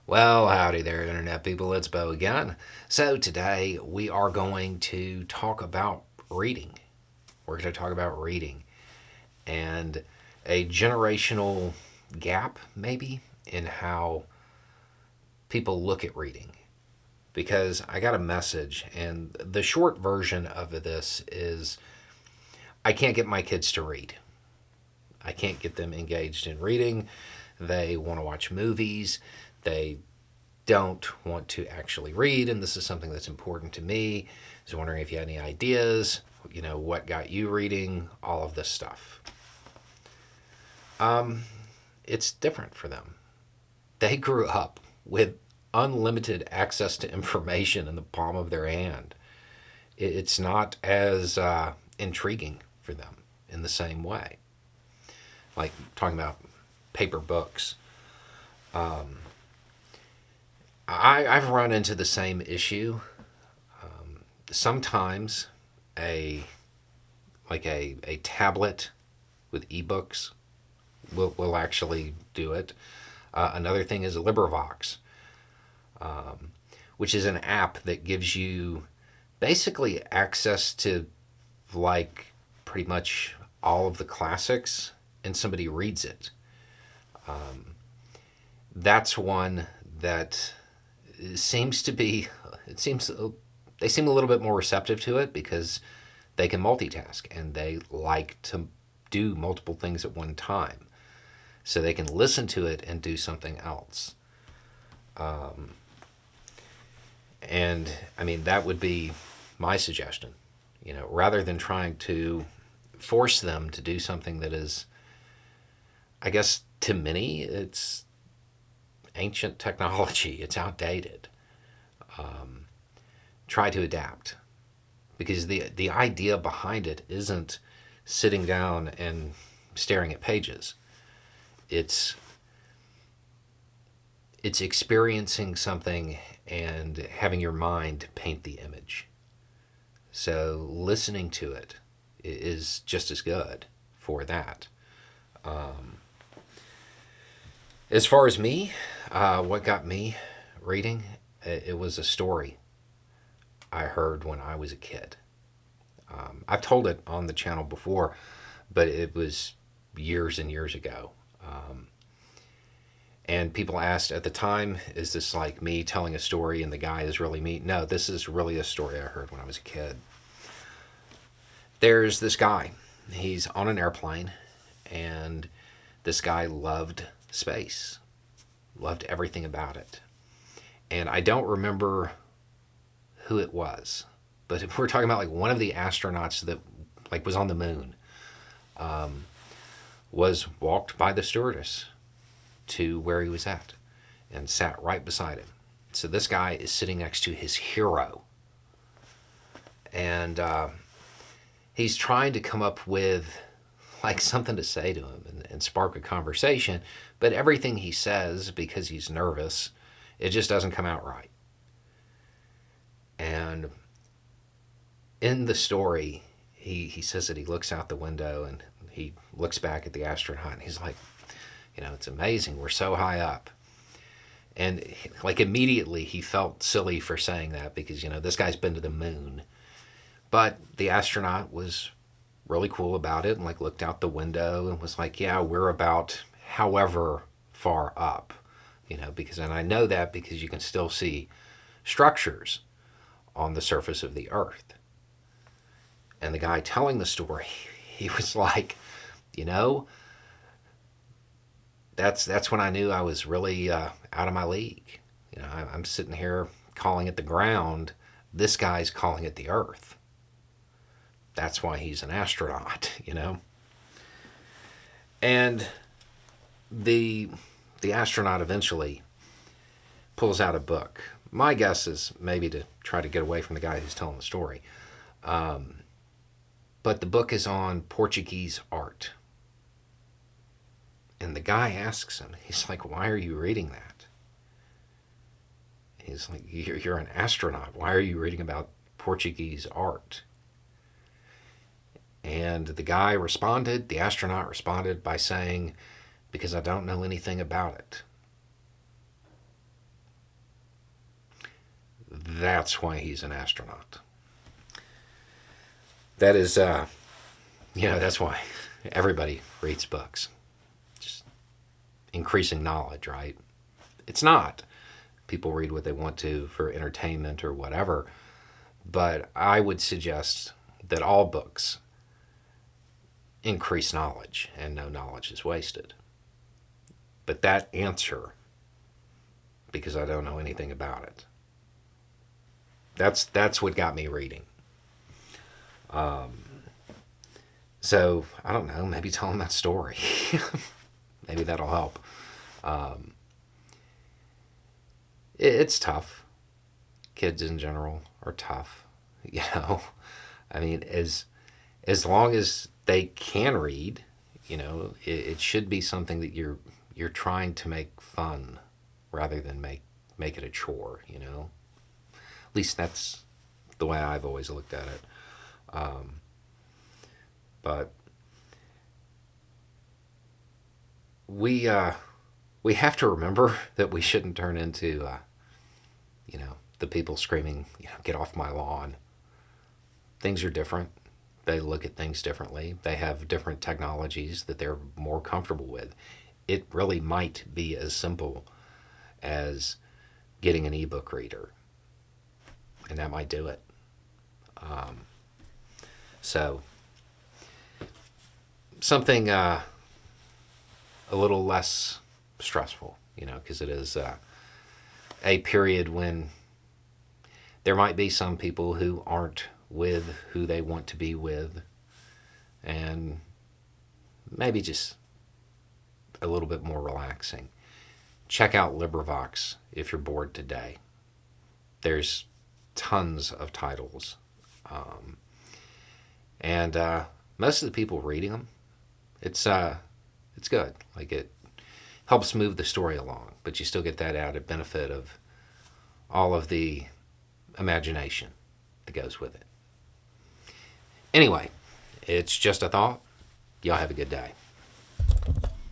Well, howdy there, Internet people. It's Bo again. So, today we are going to talk about reading. We're going to talk about reading and a generational gap, maybe, in how people look at reading. Because I got a message, and the short version of this is I can't get my kids to read. I can't get them engaged in reading. They want to watch movies. They don't want to actually read, and this is something that's important to me. I was wondering if you had any ideas, what got you reading, all of this stuff. It's different for them. They grew up with unlimited access to information in the palm of their hand. It's not as intriguing for them in the same way. Like talking about paper books. I've run into the same issue. Sometimes a a tablet with ebooks will actually do it. Another thing is LibriVox, which is an app that gives you basically access to like pretty much all of the classics, and somebody reads it. That's one that seems to be. It seems they seem a little bit more receptive to it because they can multitask and they like to do multiple things at one time, so they can listen to it and do something else. And I mean, that would be my suggestion. Rather than trying to force them to do something that is, I guess, to many, it's ancient technology. It's outdated. Try to adapt, because the idea behind it isn't sitting down and staring at pages. It's experiencing something and having your mind paint the image. So listening to it is just as good for that. As far as me, what got me reading, it was a story I heard when I was a kid. I've told it on the channel before, but it was years and years ago. And people asked at the time, is this like me telling a story and the guy is really me? No, this is really a story I heard when I was a kid. There's this guy. He's on an airplane, and this guy loved space, loved everything about it. And I don't remember who it was, but if we're talking about like one of the astronauts that like was on the moon, was walked by the stewardess to where he was at and sat right beside him. So this guy is sitting next to his hero, and he's trying to come up with like something to say to him and spark a conversation, but everything he says, because he's nervous, it just doesn't come out right. And in the story, he says that he looks out the window and he looks back at the astronaut and he's like, it's amazing. We're so high up. And like immediately he felt silly for saying that because, this guy's been to the moon. But the astronaut was really cool about it and like looked out the window and was like, yeah, we're about however far up, because, and I know that because you can still see structures on the surface of the earth. And the guy telling the story, he was like, that's when I knew I was really out of my league. I'm sitting here calling it the ground. This guy's calling it the earth. That's why he's an astronaut, And the astronaut eventually pulls out a book. My guess is maybe to try to get away from the guy who's telling the story. But the book is on Portuguese art. And the guy asks him, he's like, why are you reading that? He's like, you're an astronaut. Why are you reading about Portuguese art? And the astronaut responded by saying, because I don't know anything about it. that's why he's an astronaut. That is, that's why everybody reads books. Just increasing knowledge, right? It's not. People read what they want to for entertainment or whatever. But I would suggest that all books increase knowledge, and no knowledge is wasted. But that answer, because I don't know anything about it, that's what got me reading. So I don't know. Maybe tell them that story. Maybe that'll help. It's tough. Kids in general are tough. I mean, as long as they can read, it should be something that you're trying to make fun rather than make it a chore. At least that's the way I've always looked at it. But we have to remember that we shouldn't turn into the people screaming, get off my lawn. Things are different. They look at things differently. They have different technologies that they're more comfortable with. It really might be as simple as getting an ebook reader, and that might do it. So something a little less stressful, because it is a period when there might be some people who aren't with who they want to be with, and maybe just a little bit more relaxing. Check out LibriVox if you're bored today. There's tons of titles. And most of the people reading them, it's good. Like, it helps move the story along, but you still get that added benefit of all of the imagination that goes with it. Anyway, it's just a thought. Y'all have a good day.